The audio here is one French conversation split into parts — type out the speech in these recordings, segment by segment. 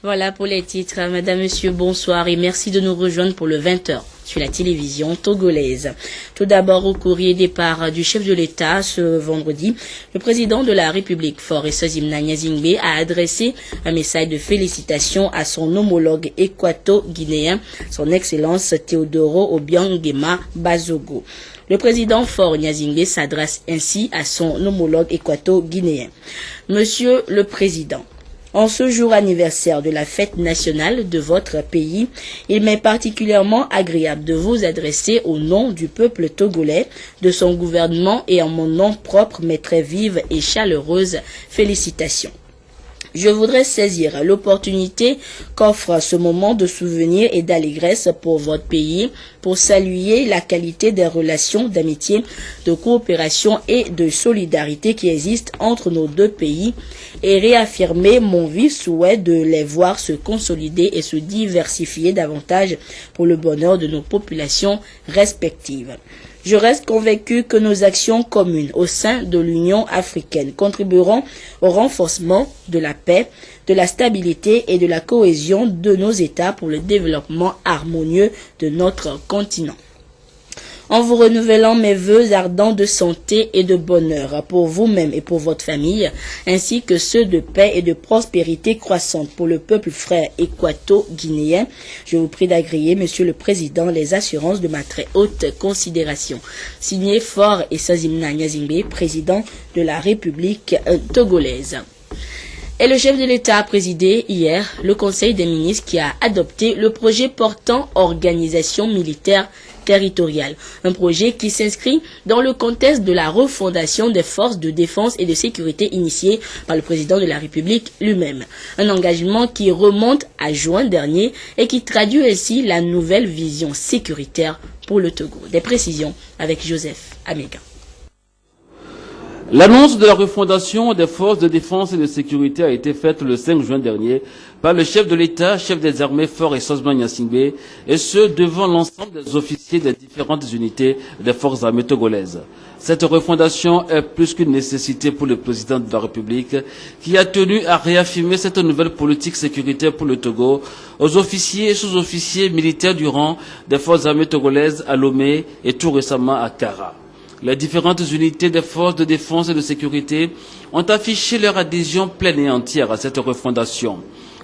Voilà pour les titres. Madame, monsieur, bonsoir et merci de nous rejoindre pour le 20h sur la télévision togolaise. Tout d'abord, au courrier départ du chef de l'État ce vendredi, le président de la République, Faure Essozimna Gnazingbe, a adressé un message de félicitations à son homologue équato-guinéen, son Excellence Teodoro Obiang-Nguema Bazogo. Le président Faure Gnazingbe s'adresse ainsi à son homologue équato-guinéen. Monsieur le Président, en ce jour anniversaire de la fête nationale de votre pays, il m'est particulièrement agréable de vous adresser au nom du peuple togolais, de son gouvernement et en mon nom propre mes très vives et chaleureuses félicitations. Je voudrais saisir l'opportunité qu'offre ce moment de souvenir et d'allégresse pour votre pays, pour saluer la qualité des relations d'amitié, de coopération et de solidarité qui existent entre nos deux pays et réaffirmer mon vif souhait de les voir se consolider et se diversifier davantage pour le bonheur de nos populations respectives. Je reste convaincu que nos actions communes au sein de l'Union africaine contribueront au renforcement de la paix, de la stabilité et de la cohésion de nos États pour le développement harmonieux de notre continent. En vous renouvelant mes vœux ardents de santé et de bonheur pour vous-même et pour votre famille, ainsi que ceux de paix et de prospérité croissante pour le peuple frère équato-guinéen, je vous prie d'agréer, Monsieur le Président, les assurances de ma très haute considération. Signé Faure Essozimna Gnazingbe, président de la République togolaise. Et le chef de l'État a présidé hier le Conseil des ministres qui a adopté le projet portant organisation militaire territoriale. Un projet qui s'inscrit dans le contexte de la refondation des forces de défense et de sécurité initiée par le président de la République lui-même. Un engagement qui remonte à juin dernier et qui traduit ainsi la nouvelle vision sécuritaire pour le Togo. Des précisions avec Joseph Améga. L'annonce de la refondation des forces de défense et de sécurité a été faite le 5 juin dernier par le chef de l'État, chef des armées Faure Essozimna Gnazingbe, et ce devant l'ensemble des officiers des différentes unités des forces armées togolaises. Cette refondation est plus qu'une nécessité pour le président de la République, qui a tenu à réaffirmer cette nouvelle politique sécuritaire pour le Togo aux officiers et sous-officiers militaires du rang des forces armées togolaises à Lomé et tout récemment à Kara. Les différentes unités des forces de défense et de sécurité ont affiché leur adhésion pleine et entière à cette refondation.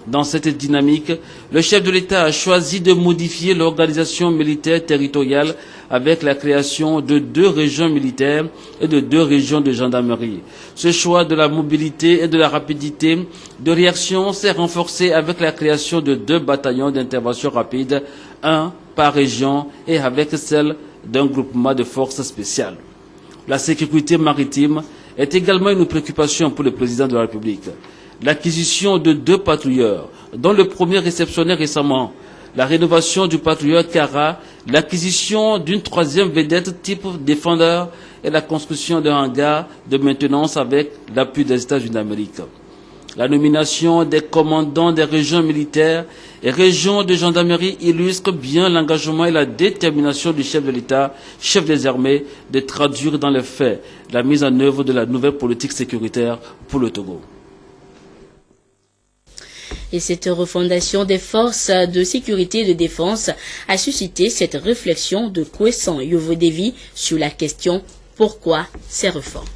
Dans cette dynamique, le chef de l'État a choisi de modifier l'organisation militaire territoriale avec la création de 2 régions militaires et de 2 régions de gendarmerie. Ce choix de la mobilité et de la rapidité de réaction s'est renforcé avec la création de 2 bataillons d'intervention rapide, 1 par région et avec celle d'un groupement de forces spéciales. La sécurité maritime est également une préoccupation pour le président de la République. L'acquisition de 2 patrouilleurs, dont le premier réceptionné récemment, la rénovation du patrouilleur Kara, l'acquisition d'une 3e vedette type défendeur et la construction d'un hangar de maintenance avec l'appui des États-Unis d'Amérique. La nomination des commandants des régions militaires et régions de gendarmerie illustre bien l'engagement et la détermination du chef de l'État, chef des armées, de traduire dans les faits la mise en œuvre de la nouvelle politique sécuritaire pour le Togo. Et cette refondation des forces de sécurité et de défense a suscité cette réflexion de Kwessan Yovodevi sur la question « Pourquoi ces réformes ?»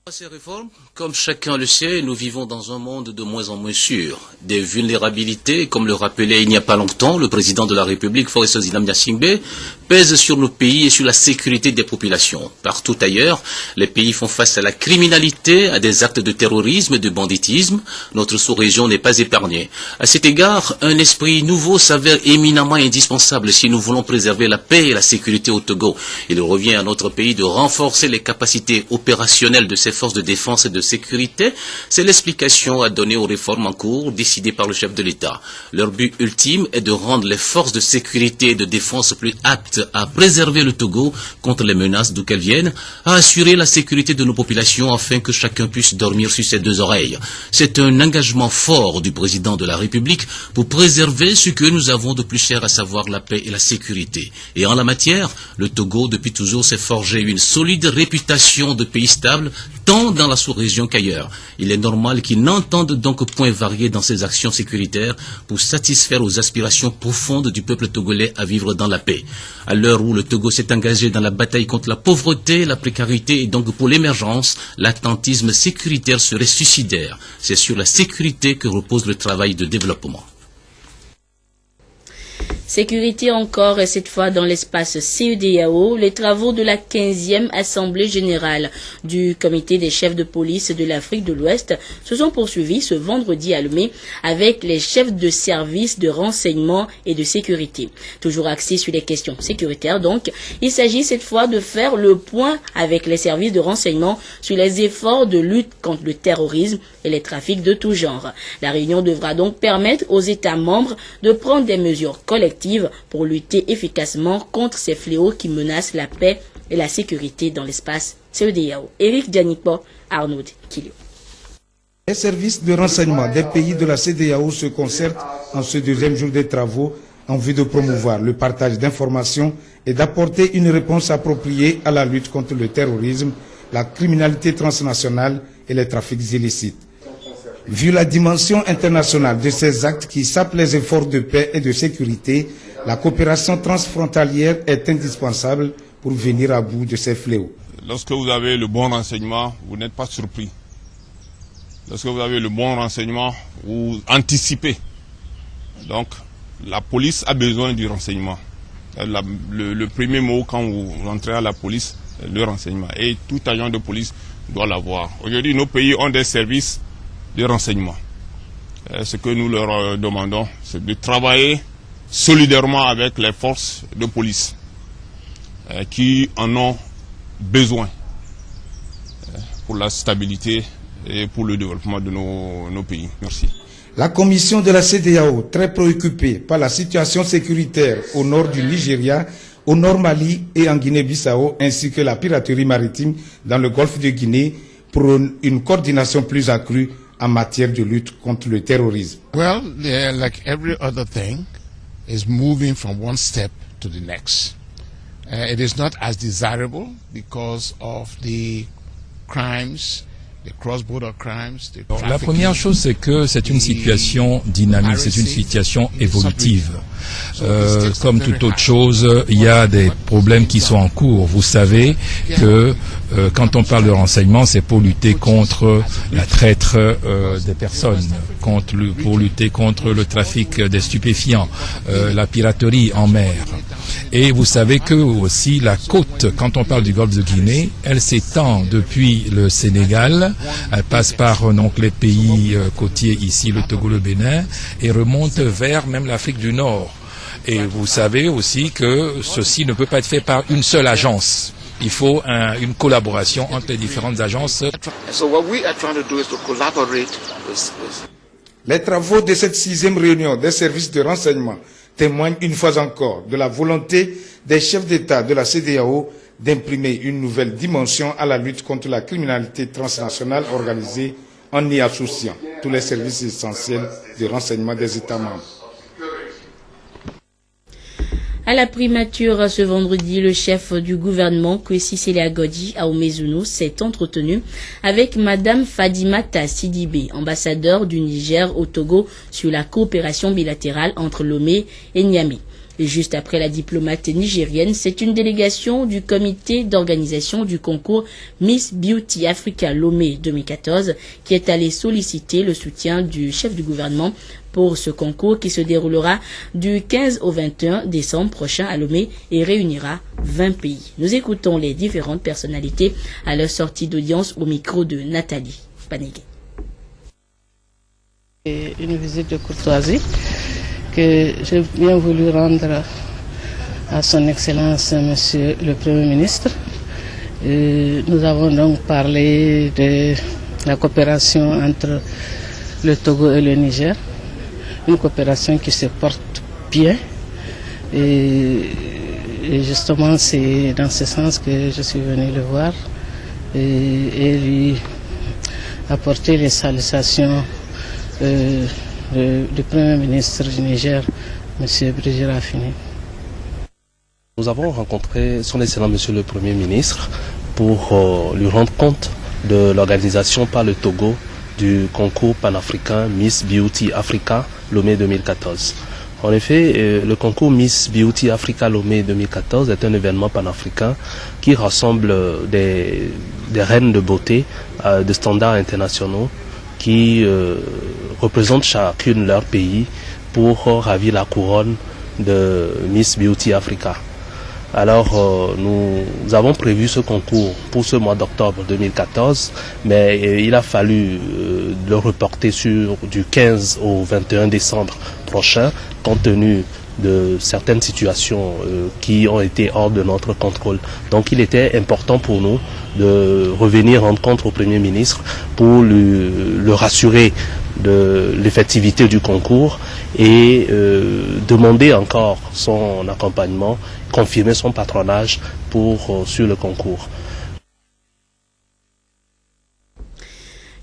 Ces réformes, comme chacun le sait, nous vivons dans un monde de moins en moins sûr. Des vulnérabilités, comme le rappelait il n'y a pas longtemps le président de la République, Faure Essozimna Gnazingbe, pèsent sur nos pays et sur la sécurité des populations. Partout ailleurs, les pays font face à la criminalité, à des actes de terrorisme et de banditisme. Notre sous-région n'est pas épargnée. À cet égard, un esprit nouveau s'avère éminemment indispensable si nous voulons préserver la paix et la sécurité au Togo. Il revient à notre pays de renforcer les capacités opérationnelles de ses forces de défense et de sécurité. C'est l'explication à donner aux réformes en cours décidées par le chef de l'État. Leur but ultime est de rendre les forces de sécurité et de défense plus aptes consiste à préserver le Togo contre les menaces d'où qu'elles viennent, à assurer la sécurité de nos populations afin que chacun puisse dormir sur ses deux oreilles. C'est un engagement fort du président de la République pour préserver ce que nous avons de plus cher, à savoir la paix et la sécurité. Et en la matière, le Togo, depuis toujours, s'est forgé une solide réputation de pays stable, tant dans la sous-région qu'ailleurs. Il est normal qu'il n'entende donc point varier dans ses actions sécuritaires pour satisfaire aux aspirations profondes du peuple togolais à vivre dans la paix. À l'heure où le Togo s'est engagé dans la bataille contre la pauvreté, la précarité et donc pour l'émergence, l'attentisme sécuritaire serait suicidaire. C'est sur la sécurité que repose le travail de développement. Sécurité encore, et cette fois dans l'espace CEDEAO, les travaux de la 15e Assemblée générale du Comité des chefs de police de l'Afrique de l'Ouest se sont poursuivis ce vendredi à Lomé avec les chefs de services de renseignement et de sécurité. Toujours axés sur les questions sécuritaires donc, il s'agit cette fois de faire le point avec les services de renseignement sur les efforts de lutte contre le terrorisme et les trafics de tout genre. La réunion devra donc permettre aux États membres de prendre des mesures collectives pour lutter efficacement contre ces fléaux qui menacent la paix et la sécurité dans l'espace CEDEAO. Eric Dianikbo, Arnaud Kilio. Les services de renseignement des pays de la CEDEAO se concertent en ce deuxième jour des travaux en vue de promouvoir le partage d'informations et d'apporter une réponse appropriée à la lutte contre le terrorisme, la criminalité transnationale et les trafics illicites. Vu la dimension internationale de ces actes qui sapent les efforts de paix et de sécurité, la coopération transfrontalière est indispensable pour venir à bout de ces fléaux. Lorsque vous avez le bon renseignement, vous n'êtes pas surpris. Lorsque vous avez le bon renseignement, vous anticipez. Donc, la police a besoin du renseignement. Le premier mot quand vous rentrez à la police, le renseignement. Et tout agent de police doit l'avoir. Aujourd'hui, nos pays ont des services de renseignement. Ce que nous leur demandons, c'est de travailler solidairement avec les forces de police qui en ont besoin pour la stabilité et pour le développement de nos pays. Merci. La commission de la CEDEAO, très préoccupée par la situation sécuritaire au nord du Nigeria, au nord Mali et en Guinée-Bissau, ainsi que la piraterie maritime dans le golfe de Guinée, prône une coordination plus accrue en matière de lutte contre le terrorisme. Well, like every other thing, is moving from one step to the next. It is not as desirable because of the crimes, the cross-border crimes. La première chose, c'est que c'est une situation dynamique, c'est une situation évolutive. Comme toute autre chose, il y a des problèmes qui sont en cours. Vous savez que quand on parle de renseignement, c'est pour lutter contre la traite des personnes, pour lutter contre le trafic des stupéfiants, la piraterie en mer. Et vous savez que aussi la côte, quand on parle du golfe de Guinée, elle s'étend depuis le Sénégal, elle passe par donc les pays côtiers ici, le Togo, le Bénin, et remonte vers même l'Afrique du Nord. Et vous savez aussi que ceci ne peut pas être fait par une seule agence. Il faut une collaboration entre les différentes agences. Les travaux de cette 6e réunion des services de renseignement témoignent une fois encore de la volonté des chefs d'État de la CEDEAO d'imprimer une nouvelle dimension à la lutte contre la criminalité transnationale organisée en y associant tous les services essentiels de renseignement des États membres. À la primature ce vendredi, le chef du gouvernement, Kwesi Sele-Agodi Ahumezunu, s'est entretenu avec Madame Fadimata Sidibé, ambassadeur du Niger au Togo, sur la coopération bilatérale entre Lomé et Niamey. Et juste après la diplomate nigérienne, c'est une délégation du comité d'organisation du concours Miss Beauty Africa Lomé 2014 qui est allée solliciter le soutien du chef du gouvernement pour ce concours qui se déroulera du 15 au 21 décembre prochain à Lomé et réunira 20 pays. Nous écoutons les différentes personnalités à leur sortie d'audience au micro de Nathalie Panégué. Une visite de courtoisie que j'ai bien voulu rendre à son Excellence Monsieur le Premier ministre. Nous avons donc parlé de la coopération entre le Togo et le Niger, une coopération qui se porte bien. Et Et justement, c'est dans ce sens que je suis venu le voir et lui apporter les salutations du Premier ministre du Niger, M. Brigitte Raffini. Nous avons rencontré son Excellent Monsieur le Premier ministre pour lui rendre compte de l'organisation par le Togo du concours panafricain Miss Beauty Africa Lomé 2014. En effet, le concours Miss Beauty Africa Lomé 2014 est un événement panafricain qui rassemble des reines de beauté de standards internationaux qui représentent chacune leur pays pour ravir la couronne de Miss Beauty Africa. Alors nous avons prévu ce concours pour ce mois d'octobre 2014, mais il a fallu le reporter du 15 au 21 décembre prochain, compte tenu de certaines situations qui ont été hors de notre contrôle. Donc il était important pour nous de revenir rendre compte au Premier ministre pour le rassurer de l'effectivité du concours et demander encore son accompagnement, confirmer son patronage sur le concours.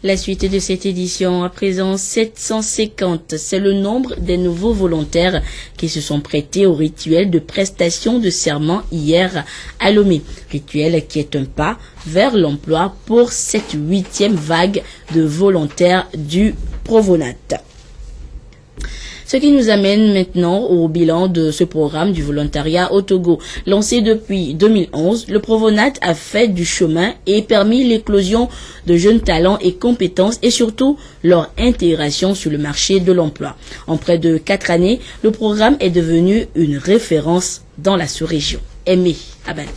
La suite de cette édition, à présent 750, c'est le nombre des nouveaux volontaires qui se sont prêtés au rituel de prestation de serment hier à Lomé. Rituel qui est un pas vers l'emploi pour cette 8e vague de volontaires du Provonat. Ce qui nous amène maintenant au bilan de ce programme du volontariat au Togo. Lancé depuis 2011, le Provonat a fait du chemin et permis l'éclosion de jeunes talents et compétences et surtout leur intégration sur le marché de l'emploi. En près de 4 années, le programme est devenu une référence dans la sous-région. Aimé Abani.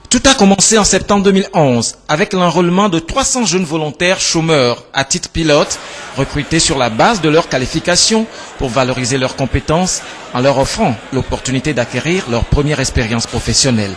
Tout a commencé en septembre 2011 avec l'enrôlement de 300 jeunes volontaires chômeurs à titre pilote recrutés sur la base de leurs qualifications pour valoriser leurs compétences en leur offrant l'opportunité d'acquérir leur première expérience professionnelle.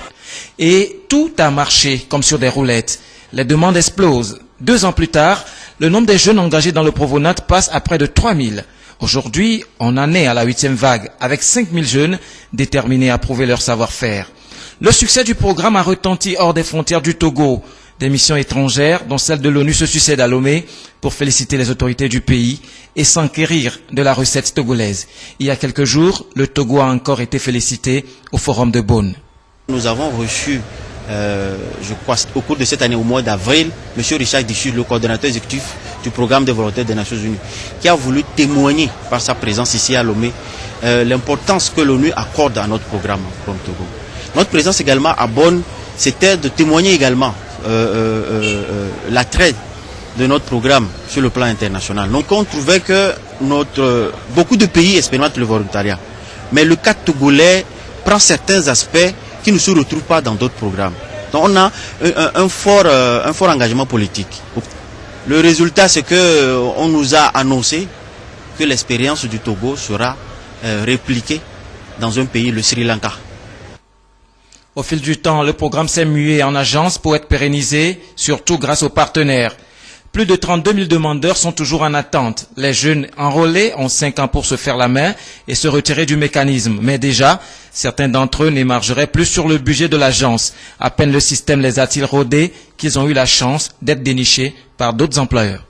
Et tout a marché comme sur des roulettes. Les demandes explosent. 2 ans plus tard, le nombre des jeunes engagés dans le Provonat passe à près de 3000. Aujourd'hui, on en est à la 8e vague avec 5000 jeunes déterminés à prouver leur savoir-faire. Le succès du programme a retenti hors des frontières du Togo. Des missions étrangères, dont celle de l'ONU, se succèdent à Lomé pour féliciter les autorités du pays et s'enquérir de la recette togolaise. Il y a quelques jours, le Togo a encore été félicité au Forum de Beaune. Nous avons reçu, je crois, au cours de cette année, au mois d'avril, M. Richard Dichu, le coordonnateur exécutif du programme des volontaires des Nations Unies, qui a voulu témoigner par sa présence ici à Lomé l'importance que l'ONU accorde à notre programme comme Togo. Notre présence également à Bonn, c'était de témoigner également l'attrait de notre programme sur le plan international. Donc on trouvait que beaucoup de pays expérimentent le volontariat. Mais le cas togolais prend certains aspects qui ne se retrouvent pas dans d'autres programmes. Donc on a un fort engagement politique. Le résultat, c'est qu'on nous a annoncé que l'expérience du Togo sera répliquée dans un pays, le Sri Lanka. Au fil du temps, le programme s'est mué en agence pour être pérennisé, surtout grâce aux partenaires. Plus de 32 000 demandeurs sont toujours en attente. Les jeunes enrôlés ont 5 ans pour se faire la main et se retirer du mécanisme. Mais déjà, certains d'entre eux n'émargeraient plus sur le budget de l'agence. À peine le système les a-t-il rodés qu'ils ont eu la chance d'être dénichés par d'autres employeurs.